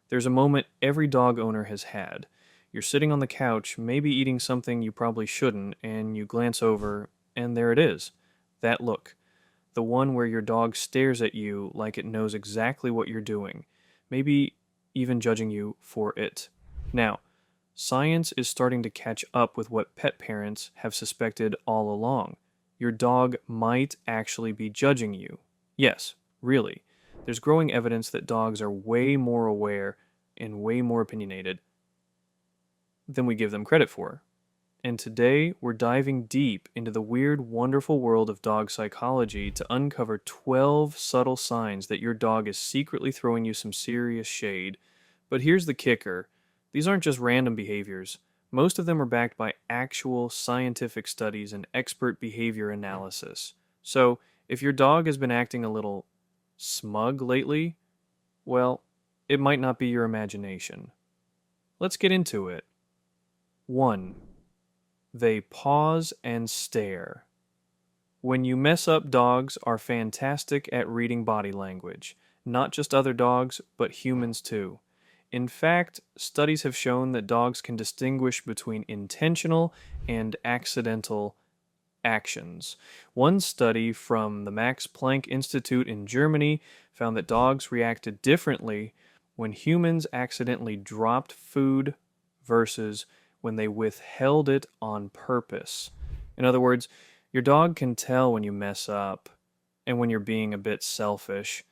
There's a moment every dog owner has had. You're sitting on the couch, maybe eating something you probably shouldn't, and you glance over, and there it is. That look. The one where your dog stares at you like it knows exactly what you're doing, maybe even judging you for it. Now, science is starting to catch up with what pet parents have suspected all along. Your dog might actually be judging you. Yes, really. There's growing evidence that dogs are way more aware and way more opinionated than we give them credit for. And today, we're diving deep into the weird, wonderful world of dog psychology to uncover 12 subtle signs that your dog is secretly throwing you some serious shade. But here's the kicker: these aren't just random behaviors. Most of them are backed by actual scientific studies and expert behavior analysis. So, if your dog has been acting a little smug lately, well, it might not be your imagination. Let's get into it. 1. They pause and stare. When you mess up, dogs are fantastic at reading body language. Not just other dogs, but humans too. In fact, studies have shown that dogs can distinguish between intentional and accidental actions. One study from the Max Planck Institute in Germany found that dogs reacted differently when humans accidentally dropped food versus when they withheld it on purpose. In other words, your dog can tell when you mess up and when you're being a bit selfish.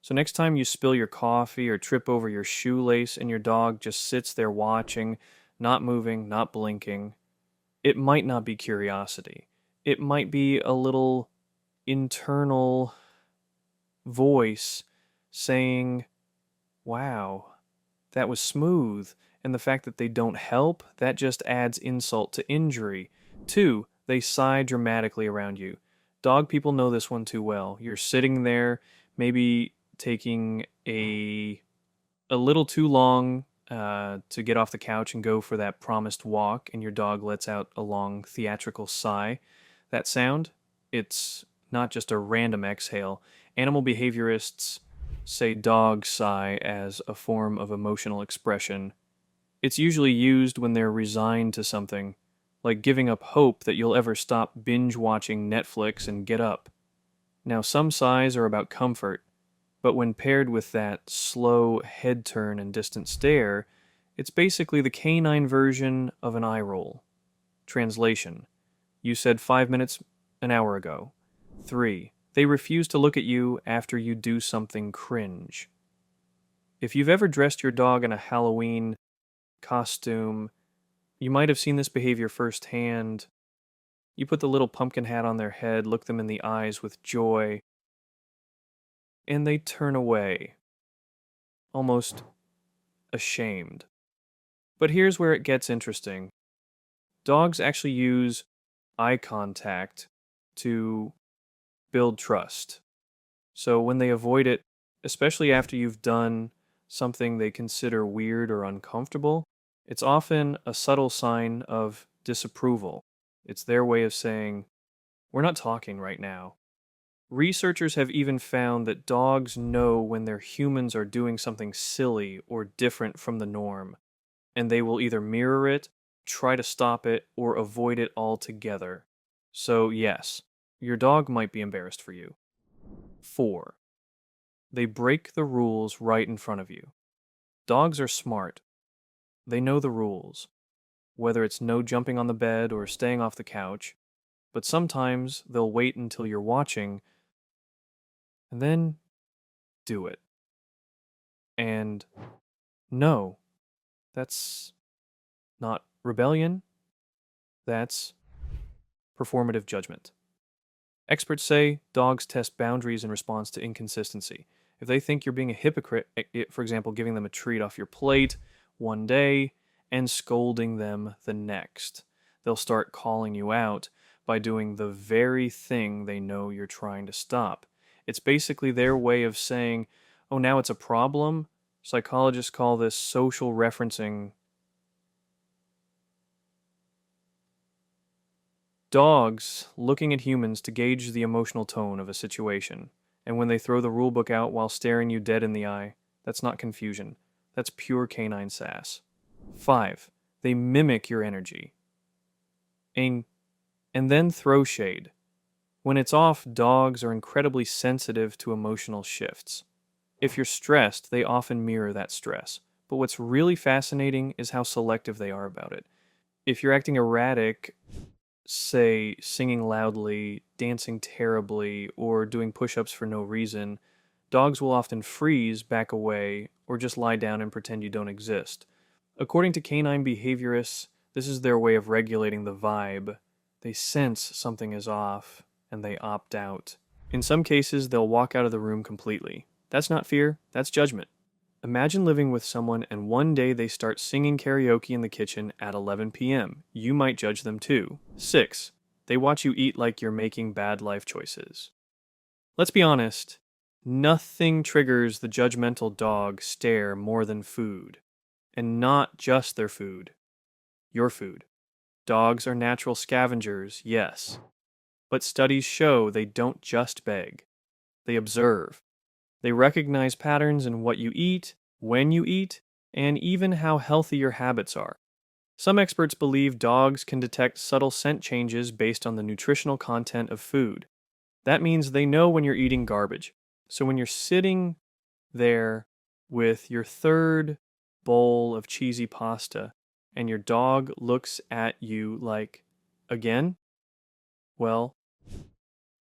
So next time you spill your coffee or trip over your shoelace and your dog just sits there watching, not moving, not blinking, it might not be curiosity. It might be a little internal voice saying, wow, that was smooth. And the fact that they don't help, that just adds insult to injury. 2, they sigh dramatically around you. Dog people know this one too well. You're sitting there, maybe taking a little too long to get off the couch and go for that promised walk, and your dog lets out a long theatrical sigh. That sound, it's not just a random exhale. Animal behaviorists say dog sigh as a form of emotional expression. It's usually used when they're resigned to something, like giving up hope that you'll ever stop binge watching Netflix and get up. Now, some sighs are about comfort, but when paired with that slow head turn and distant stare, it's basically the canine version of an eye roll. Translation: you said 5 minutes an hour ago. 3. They refuse to look at you after you do something cringe. If you've ever dressed your dog in a Halloween costume, you might have seen this behavior firsthand. You put the little pumpkin hat on their head, look them in the eyes with joy, and they turn away, almost ashamed. But here's where it gets interesting. Dogs actually use eye contact to build trust. So when they avoid it, especially after you've done something they consider weird or uncomfortable, it's often a subtle sign of disapproval. It's their way of saying, we're not talking right now. Researchers have even found that dogs know when their humans are doing something silly or different from the norm, and they will either mirror it, try to stop it, or avoid it altogether. So yes, your dog might be embarrassed for you. 4. They break the rules right in front of you. Dogs are smart. They know the rules, whether it's no jumping on the bed or staying off the couch, but sometimes they'll wait until you're watching and then do it. And no, that's not rebellion, that's performative judgment. Experts say dogs test boundaries in response to inconsistency. If they think you're being a hypocrite, for example, giving them a treat off your plate one day and scolding them the next, they'll start calling you out by doing the very thing they know you're trying to stop. It's basically their way of saying, oh, now it's a problem. Psychologists call this social referencing. Dogs looking at humans to gauge the emotional tone of a situation. And when they throw the rulebook out while staring you dead in the eye, that's not confusion. That's pure canine sass. 5. They mimic your energy. And, and then throw shade. When it's off, dogs are incredibly sensitive to emotional shifts. If you're stressed, they often mirror that stress. But what's really fascinating is how selective they are about it. If you're acting erratic, say singing loudly, dancing terribly, or doing push ups for no reason, dogs will often freeze, back away, or just lie down and pretend you don't exist. According to canine behaviorists, this is their way of regulating the vibe. They sense something is off and they opt out. In some cases, they'll walk out of the room completely. That's not fear, that's judgment. Imagine living with someone and one day they start singing karaoke in the kitchen at 11 p.m. You might judge them too. 6. They watch you eat like you're making bad life choices. Let's be honest, nothing triggers the judgmental dog stare more than food. And not just their food, your food. Dogs are natural scavengers, yes. But studies show they don't just beg, they observe. They recognize patterns in what you eat, when you eat, and even how healthy your habits are. Some experts believe dogs can detect subtle scent changes based on the nutritional content of food. That means they know when you're eating garbage. So when you're sitting there with your third bowl of cheesy pasta and your dog looks at you like, again? Well,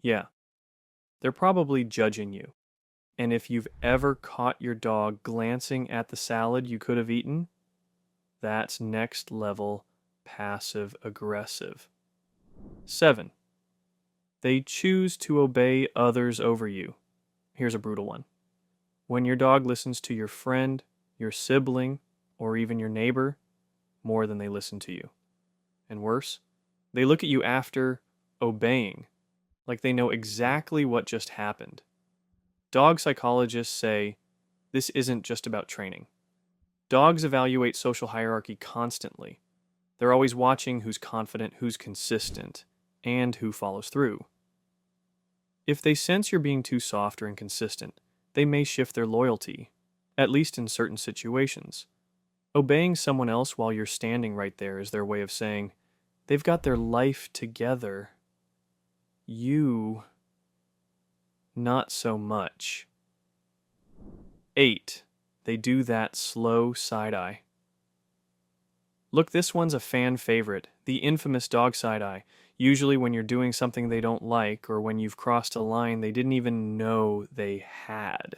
yeah, they're probably judging you. And if you've ever caught your dog glancing at the salad you could have eaten, that's next level passive aggressive. 7. They choose to obey others over you. Here's a brutal one. When your dog listens to your friend, your sibling, or even your neighbor more than they listen to you. And worse, they look at you after obeying, like they know exactly what just happened. Dog psychologists say this isn't just about training. Dogs evaluate social hierarchy constantly. They're always watching who's confident, who's consistent, and who follows through. If they sense you're being too soft or inconsistent, they may shift their loyalty, at least in certain situations. Obeying someone else while you're standing right there is their way of saying, they've got their life together. You, not so much. 8. They do that slow side-eye. Look, this one's a fan favorite, the infamous dog side-eye, usually when you're doing something they don't like or when you've crossed a line they didn't even know they had.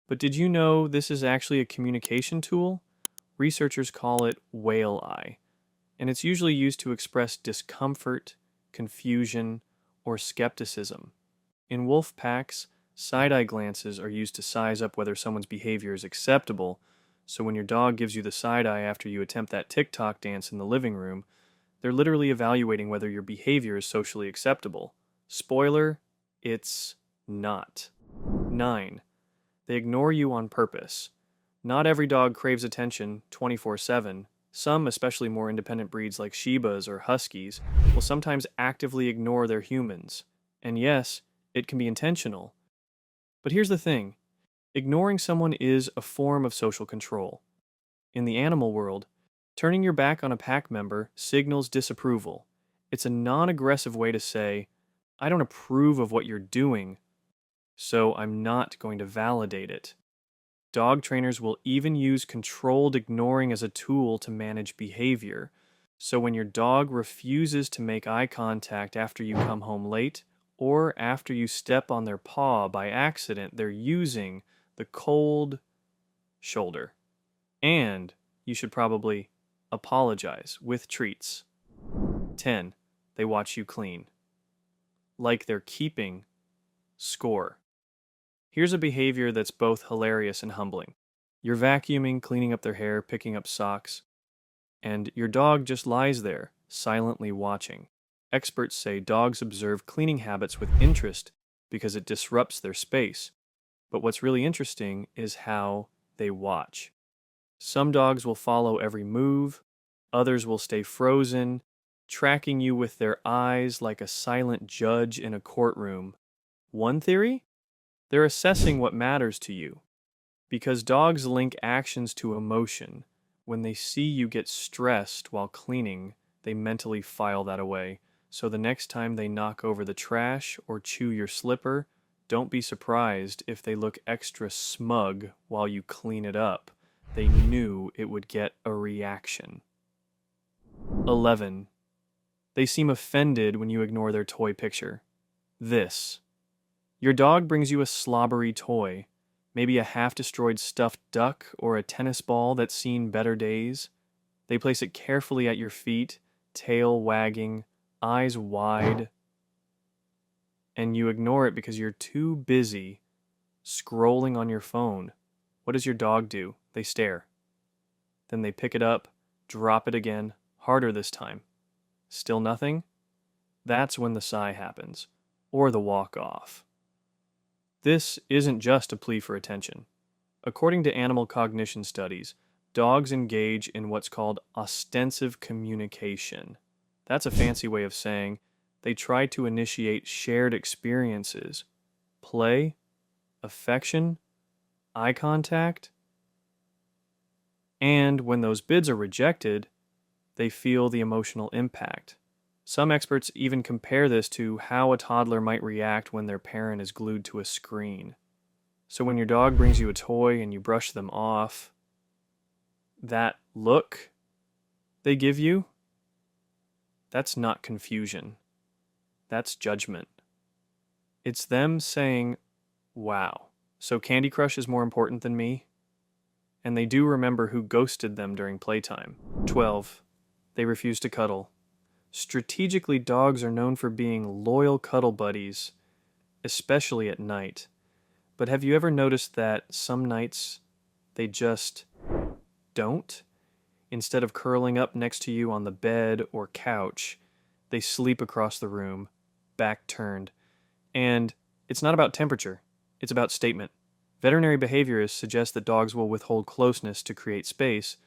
But did you know this is actually a communication tool? Researchers call it whale eye, and it's usually used to express discomfort, confusion, or skepticism. In wolf packs, side-eye glances are used to size up whether someone's behavior is acceptable, so when your dog gives you the side-eye after you attempt that TikTok dance in the living room, they're literally evaluating whether your behavior is socially acceptable. Spoiler, it's not. 9. They ignore you on purpose. Not every dog craves attention 24/7. Some, especially more independent breeds like Shibas or Huskies, will sometimes actively ignore their humans. And yes, it can be intentional. But here's the thing. Ignoring someone is a form of social control. In the animal world, turning your back on a pack member signals disapproval. It's a non-aggressive way to say, I don't approve of what you're doing, so I'm not going to validate it. Dog trainers will even use controlled ignoring as a tool to manage behavior. So when your dog refuses to make eye contact after you come home late, or after you step on their paw by accident, they're using the cold shoulder. And you should probably apologize with treats. 10. They watch you clean. Like they're keeping score. Here's a behavior that's both hilarious and humbling. You're vacuuming, cleaning up their hair, picking up socks, and your dog just lies there, silently watching. Experts say dogs observe cleaning habits with interest because it disrupts their space. But what's really interesting is how they watch. Some dogs will follow every move, others will stay frozen, tracking you with their eyes like a silent judge in a courtroom. One theory? They're assessing what matters to you. Because dogs link actions to emotion. When they see you get stressed while cleaning, they mentally file that away. So the next time they knock over the trash or chew your slipper, don't be surprised if they look extra smug while you clean it up. They knew it would get a reaction. 11. They seem offended when you ignore their toy picture. This. Your dog brings you a slobbery toy, maybe a half-destroyed stuffed duck or a tennis ball that's seen better days. They place it carefully at your feet, tail wagging, eyes wide, and you ignore it because you're too busy scrolling on your phone. What does your dog do? They stare. Then they pick it up, drop it again, harder this time. Still nothing? That's when the sigh happens, or the walk off. This isn't just a plea for attention. According to animal cognition studies, dogs engage in what's called ostensive communication. That's a fancy way of saying they try to initiate shared experiences, play, affection, eye contact, and when those bids are rejected, they feel the emotional impact. Some experts even compare this to how a toddler might react when their parent is glued to a screen. So when your dog brings you a toy and you brush them off, that look they give you, that's not confusion. That's judgment. It's them saying, wow, so Candy Crush is more important than me? And they do remember who ghosted them during playtime. 12. They refuse to cuddle. Strategically, dogs are known for being loyal cuddle buddies, especially at night. But have you ever noticed that some nights they just don't? Instead of curling up next to you on the bed or couch, they sleep across the room, back turned. And it's not about temperature, it's about statement. Veterinary behaviorists suggest that dogs will withhold closeness to create space,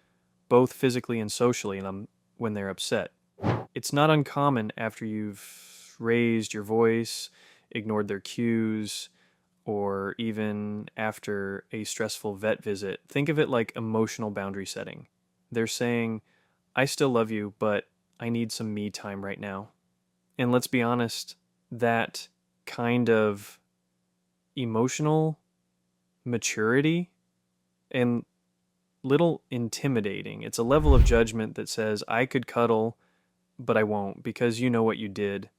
both physically and socially, when they're upset. It's not uncommon after you've raised your voice, ignored their cues, or even after a stressful vet visit. Think of it like emotional boundary setting. They're saying, I still love you, but I need some me time right now. And let's be honest, that kind of emotional maturity and little intimidating. It's a level of judgment that says, I could cuddle, but I won't because you know what you did.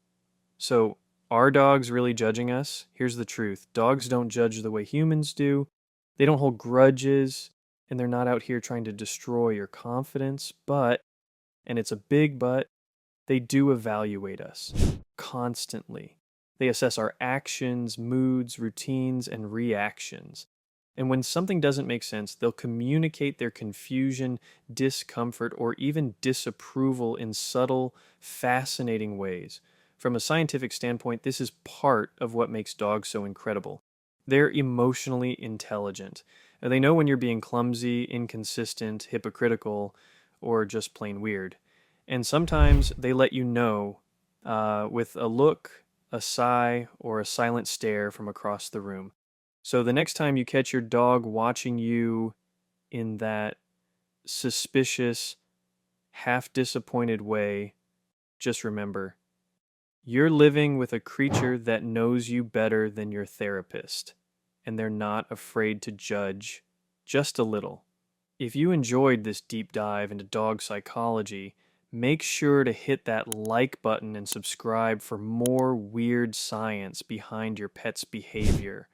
So, are dogs really judging us? Here's the truth. Dogs don't judge the way humans do. They don't hold grudges, and they're not out here trying to destroy your confidence, but, and it's a big but, they do evaluate us constantly. They assess our actions, moods, routines, and reactions. And when something doesn't make sense, they'll communicate their confusion, discomfort, or even disapproval in subtle, fascinating ways. From a scientific standpoint, this is part of what makes dogs so incredible. They're emotionally intelligent. They know when you're being clumsy, inconsistent, hypocritical, or just plain weird. And sometimes they let you know with a look, a sigh, or a silent stare from across the room. So the next time you catch your dog watching you in that suspicious, half-disappointed way, just remember, you're living with a creature that knows you better than your therapist, and they're not afraid to judge just a little. If you enjoyed this deep dive into dog psychology, make sure to hit that like button and subscribe for more weird science behind your pet's behavior.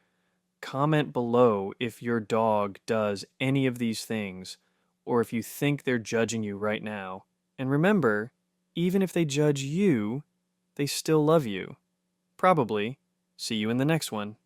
Comment below if your dog does any of these things, or if you think they're judging you right now. And remember, even if they judge you, they still love you. Probably. See you in the next one.